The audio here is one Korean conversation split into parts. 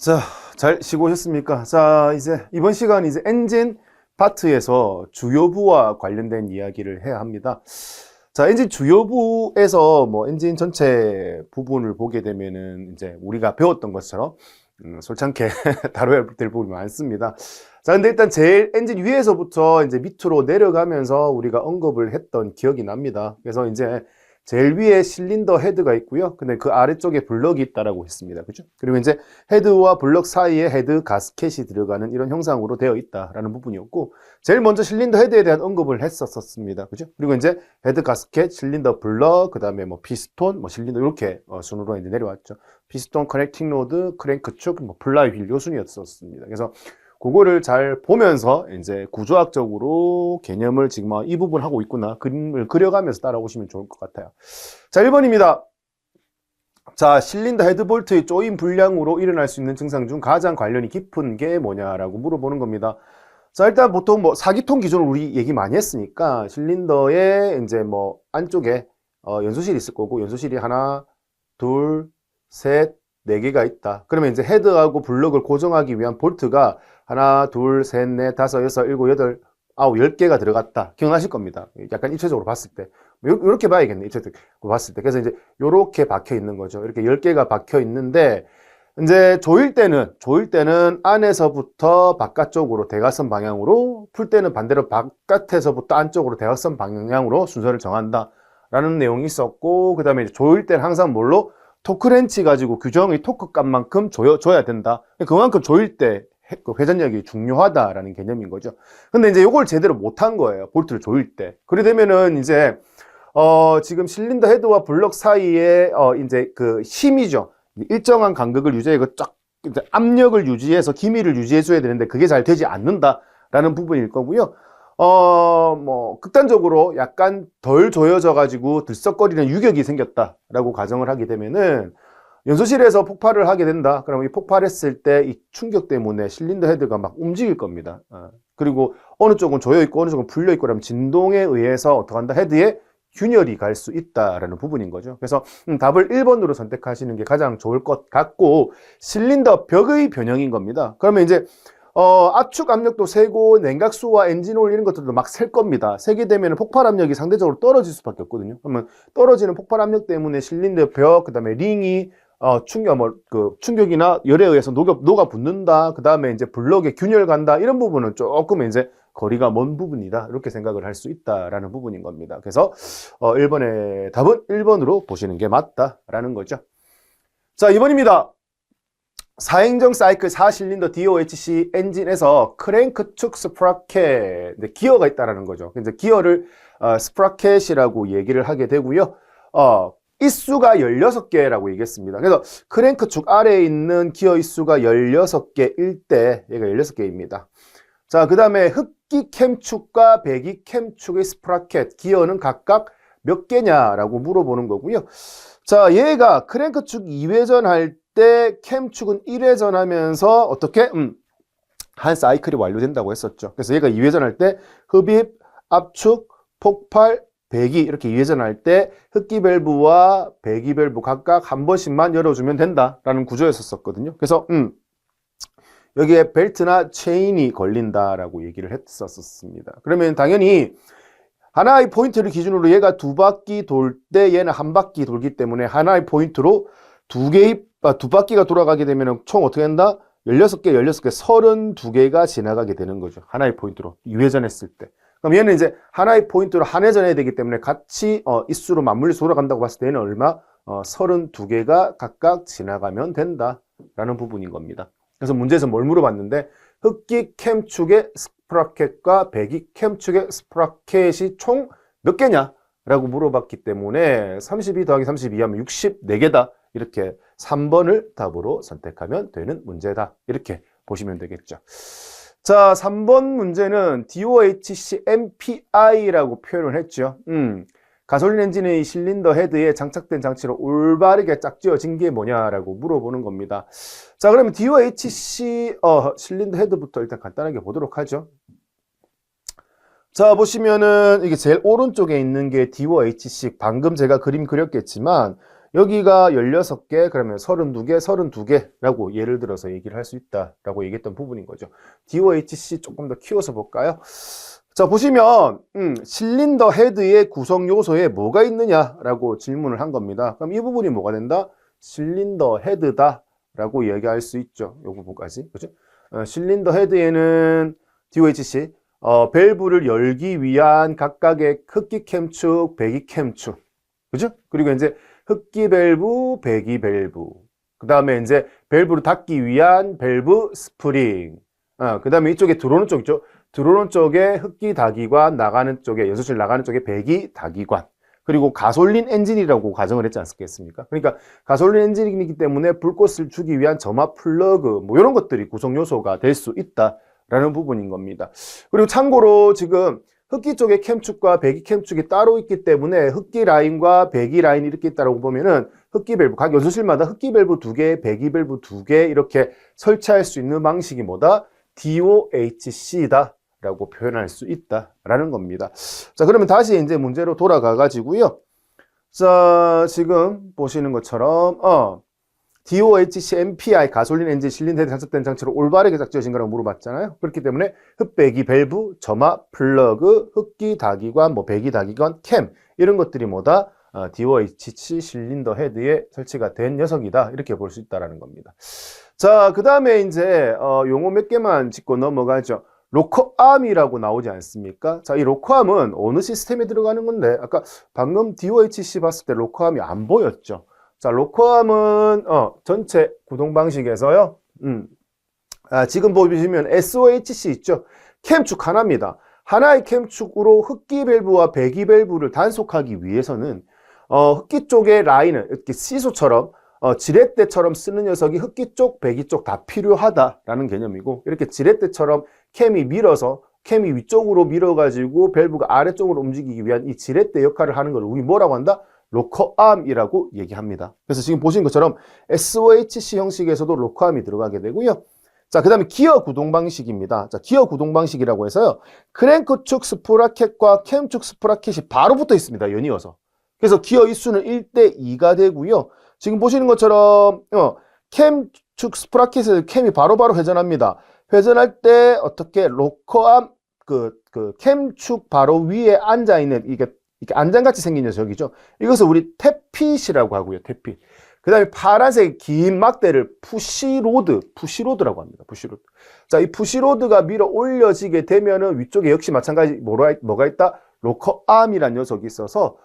자, 잘 쉬고 오셨습니까? 자, 이제 이번 시간 이제 엔진 파트에서 주요부와 관련된 이야기를 해야 합니다. 자, 엔진 주요부에서 뭐 엔진 전체 부분을 보게 되면은 이제 우리가 배웠던 것처럼 솔창게 다뤄야 될 부분이 많습니다. 자, 근데 일단 제일 엔진 위에서부터 이제 밑으로 내려가면서 우리가 언급을 했던 기억이 납니다. 그래서 이제 제일 위에 실린더 헤드가 있고요. 근데 그 아래쪽에 블럭이 있다라고 했습니다. 그죠? 그리고 이제 헤드와 블럭 사이에 헤드 가스켓이 들어가는 이런 형상으로 되어 있다라는 부분이었고, 제일 먼저 실린더 헤드에 대한 언급을 했었습니다. 그죠? 그리고 이제 헤드 가스켓, 실린더 블럭, 그 다음에 뭐 피스톤, 뭐 실린더 이렇게 순으로 이제 내려왔죠. 피스톤, 커넥팅 로드, 크랭크 축, 뭐 플라이 휠 요 순이었었습니다. 그래서 그거를 잘 보면서 이제 구조학적으로 개념을 지금 이 부분 하고 있구나. 그림을 그려가면서 따라오시면 좋을 것 같아요. 자, 1번입니다. 자, 실린더 헤드볼트의 조임 불량으로 일어날 수 있는 증상 중 가장 관련이 깊은 게 뭐냐라고 물어보는 겁니다. 자, 일단 보통 뭐 4기통 기존을 우리 얘기 많이 했으니까 실린더에 이제 뭐 안쪽에 연소실이 있을 거고, 연소실이 하나, 둘, 셋, 네 개가 있다. 그러면 이제 헤드하고 블럭을 고정하기 위한 볼트가 하나, 둘, 셋, 넷, 다섯, 여섯, 일곱, 여덟, 아홉, 10개가 들어갔다. 기억나실 겁니다. 약간 입체적으로 봤을 때. 이렇게 봐야겠네. 입체적으로 봤을 때. 그래서 이제 이렇게 박혀 있는 거죠. 이렇게 10개가 박혀 있는데, 이제 조일 때는 안에서부터 바깥쪽으로 대각선 방향으로, 풀 때는 반대로 바깥에서부터 안쪽으로 대각선 방향으로 순서를 정한다. 라는 내용이 있었고, 그 다음에 조일 때는 항상 뭘로? 토크렌치 가지고 규정의 토크 값만큼 줘야 된다. 그만큼 조일 때 회전력이 중요하다라는 개념인 거죠. 근데 이제 이걸 제대로 못한 거예요. 볼트를 조일 때. 그래 되면은 이제 지금 실린더 헤드와 블럭 사이에 이제 그 힘이죠. 일정한 간격을 유지해 쫙 압력을 유지해서 기미를 유지해 줘야 되는데 그게 잘 되지 않는다라는 부분일 거고요. 뭐 극단적으로 약간 덜 조여져 가지고 들썩거리는 유격이 생겼다라고 가정을 하게 되면은 연소실에서 폭발을 하게 된다. 그러면 이 폭발했을 때 이 충격 때문에 실린더 헤드가 막 움직일 겁니다. 그리고 어느 쪽은 조여 있고 어느 쪽은 풀려 있고 그러면 진동에 의해서 어떻게 한다? 헤드에 균열이 갈 수 있다라는 부분인 거죠. 그래서 답을 1번으로 선택하시는 게 가장 좋을 것 같고, 실린더 벽의 변형인 겁니다. 그러면 이제 압축 압력도 세고 냉각수와 엔진오일 이런 것들도 막 셀 겁니다. 세게 되면 폭발 압력이 상대적으로 떨어질 수밖에 없거든요. 그러면 떨어지는 폭발 압력 때문에 실린더 벽, 그다음에 링이 충격이나 열에 의해서 녹아 붙는다. 그다음에 이제 블럭에 균열 간다. 이런 부분은 조금 이제 거리가 먼 부분이다. 이렇게 생각을 할 수 있다라는 부분인 겁니다. 그래서 1번의 답은 1번으로 보시는 게 맞다라는 거죠. 자, 2번입니다. 4행정 사이클 4실린더 DOHC 엔진에서 크랭크 축 스프라켓, 기어가 있다라는 거죠. 이제 기어를 스프라켓이라고 얘기를 하게 되고요. 입수가 16개라고 얘기했습니다. 그래서 크랭크 축 아래에 있는 기어 입수가 16개일 때 얘가 16개입니다. 자, 그 다음에 흡기 캠축과 배기 캠축의 스프라켓, 기어는 각각 몇 개냐라고 물어보는 거고요. 자, 얘가 크랭크 축 2회전 할 때 캠축은 1회전 하면서 어떻게? 한 사이클이 완료된다고 했었죠. 그래서 얘가 2회전 할 때 흡입, 압축, 폭발, 배기 이렇게 2회전 할 때 흡기 밸브와 배기 밸브 각각 한 번씩만 열어주면 된다라는 구조였었거든요. 그래서 여기에 벨트나 체인이 걸린다라고 얘기를 했었습니다. 그러면 당연히 하나의 포인트를 기준으로 얘가 2바퀴 돌 때 얘는 한 바퀴 돌기 때문에 하나의 포인트로 두 바퀴가 돌아가게 되면 총 어떻게 한다? 16개, 32개가 지나가게 되는 거죠. 하나의 포인트로 2회전 했을 때. 그럼 얘는 이제 하나의 포인트로 한 회전해야 되기 때문에 같이 입수로 맞물려서 돌아간다고 봤을 때 얘는 얼마? 32개가 각각 지나가면 된다라는 부분인 겁니다. 그래서 문제에서 뭘 물어봤는데 흡기 캠축의 스프라켓과 배기 캠축의 스프라켓이 총 몇 개냐? 라고 물어봤기 때문에 32 더하기 32 하면 64개다. 이렇게 3번을 답으로 선택하면 되는 문제다. 이렇게 보시면 되겠죠. 자, 3번 문제는 DOHC MPI라고 표현을 했죠. 가솔린 엔진의 실린더 헤드에 장착된 장치로 올바르게 짝지어진 게 뭐냐라고 물어보는 겁니다. 자, 그러면 DOHC 실린더 헤드부터 일단 간단하게 보도록 하죠. 자, 보시면은 이게 제일 오른쪽에 있는 게 DOHC, 방금 제가 그림 그렸겠지만 여기가 16개, 그러면 32개, 32개라고 예를 들어서 얘기를 할 수 있다라고 얘기했던 부분인 거죠. DOHC 조금 더 키워서 볼까요? 자, 보시면 실린더 헤드의 구성 요소에 뭐가 있느냐라고 질문을 한 겁니다. 그럼 이 부분이 뭐가 된다? 실린더 헤드다라고 얘기할 수 있죠. 이 부분까지. 그죠? 실린더 헤드에는 DOHC 밸브를 열기 위한 각각의 흡기 캠축, 배기 캠축. 그죠? 그리고 이제 흡기 밸브, 배기 밸브. 그 다음에 이제 밸브를 닫기 위한 밸브 스프링. 그 다음에 이쪽에 들어오는 쪽 있죠? 들어오는 쪽에 흡기 다기관, 나가는 쪽에, 연소실 나가는 쪽에 배기 다기관. 그리고 가솔린 엔진이라고 가정을 했지 않겠습니까? 그러니까 가솔린 엔진이기 때문에 불꽃을 주기 위한 점화 플러그, 뭐 이런 것들이 구성 요소가 될 수 있다라는 부분인 겁니다. 그리고 참고로 지금 흡기 쪽에 캠축과 배기 캠축이 따로 있기 때문에 흡기 라인과 배기 라인이 이렇게 있다고 보면은 흡기 밸브, 각 연소실마다 흡기 밸브 2개, 배기 밸브 2개 이렇게 설치할 수 있는 방식이 뭐다? DOHC다 라고 표현할 수 있다라는 겁니다. 자, 그러면 다시 이제 문제로 돌아가 가지고요. 자, 지금 보시는 것처럼 DOHC MPI 가솔린 엔진 실린더 헤드 장착된 장치로 올바르게 작동하신 거라고 물어봤잖아요. 그렇기 때문에 흡배기 밸브, 점화 플러그, 흡기 다기관, 뭐 배기 다기관, 캠 이런 것들이 뭐다? DOHC 실린더 헤드에 설치가 된 녀석이다. 이렇게 볼 수 있다라는 겁니다. 자, 그 다음에 이제 용어 몇 개만 짚고 넘어가죠. 로커암이라고 나오지 않습니까? 자, 이 로커암은 어느 시스템에 들어가는 건데, 아까 방금 DOHC 봤을 때 로커암이 안 보였죠? 자, 로커암은, 전체 구동 방식에서요, 지금 보시면 SOHC 있죠? 캠축 하나입니다. 하나의 캠축으로 흡기 밸브와 배기 밸브를 단속하기 위해서는, 흡기 쪽의 라인을 이렇게 시소처럼 지렛대처럼 쓰는 녀석이 흡기 쪽, 배기 쪽 다 필요하다라는 개념이고, 이렇게 지렛대처럼 캠이 위쪽으로 밀어가지고 밸브가 아래쪽으로 움직이기 위한 이 지렛대 역할을 하는 걸 우리 뭐라고 한다? 로커암이라고 얘기합니다. 그래서 지금 보신 것처럼 SOHC 형식에서도 로커암이 들어가게 되고요. 자, 그 다음에 기어 구동 방식입니다. 자, 기어 구동 방식이라고 해서요. 크랭크 축 스프라켓과 캠 축 스프라켓이 바로 붙어 있습니다. 연이어서. 그래서 기어 입수는 1대2가 되고요. 지금 보시는 것처럼 캠 축 스프라켓에서 캠이 바로바로 회전합니다. 회전할 때 어떻게 로커암 캠축 바로 위에 앉아 있는 이게 안장같이 생긴 녀석이죠. 이것을 우리 태핏이라고 하고요. 태핏. 그 다음에 파란색 긴 막대를 푸시로드라고 합니다. 푸시로드. 자, 이 푸시로드가 밀어 올려지게 되면은 위쪽에 역시 마찬가지 뭐가 있다? 로커암이라는 녀석이 있어서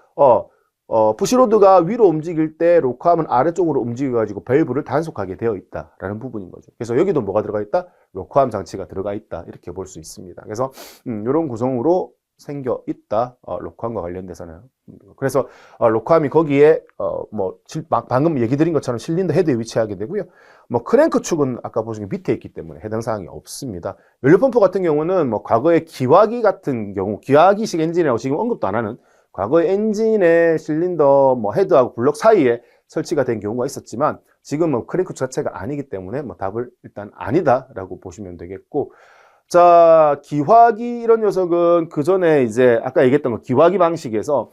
푸시로드가 위로 움직일 때 로커암은 아래쪽으로 움직여가지고 밸브를 단속하게 되어 있다라는 부분인 거죠. 그래서 여기도 뭐가 들어가 있다? 로커암 장치가 들어가 있다. 이렇게 볼 수 있습니다. 그래서 이런 구성으로 생겨 있다. 로커암과 관련돼서는. 그래서 로커암이 거기에 방금 얘기 드린 것처럼 실린더 헤드에 위치하게 되고요. 뭐 크랭크 축은 아까 보신 게 밑에 있기 때문에 해당 사항이 없습니다. 연료 펌프 같은 경우는 뭐 과거에 기화기 같은 경우 기화기식 엔진이라고 지금 언급도 안 하는 과거의 엔진의 실린더 헤드하고 블럭 사이에 설치가 된 경우가 있었지만 지금은 크랭크 자체가 아니기 때문에 답을 일단 아니다라고 보시면 되겠고, 자, 기화기 이런 녀석은 그 전에 이제 아까 얘기했던 거 기화기 방식에서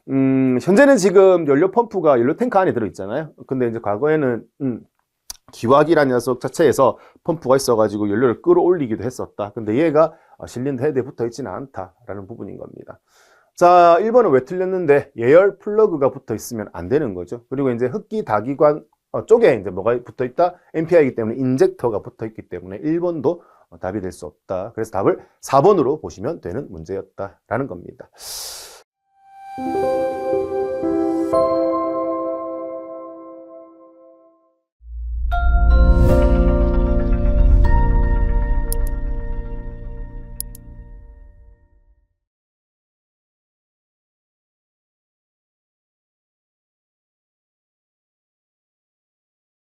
현재는 지금 연료 펌프가 연료 탱크 안에 들어 있잖아요. 근데 이제 과거에는 기화기라는 녀석 자체에서 펌프가 있어가지고 연료를 끌어올리기도 했었다. 근데 얘가 실린더 헤드에 붙어 있지는 않다라는 부분인 겁니다. 자, 1번은 왜 틀렸는데 예열 플러그가 붙어 있으면 안 되는 거죠. 그리고 이제 흡기 다기관 쪽에 이제 뭐가 붙어 있다? MPI이기 때문에 인젝터가 붙어 있기 때문에 1번도 답이 될 수 없다. 그래서 답을 4번으로 보시면 되는 문제였다라는 겁니다.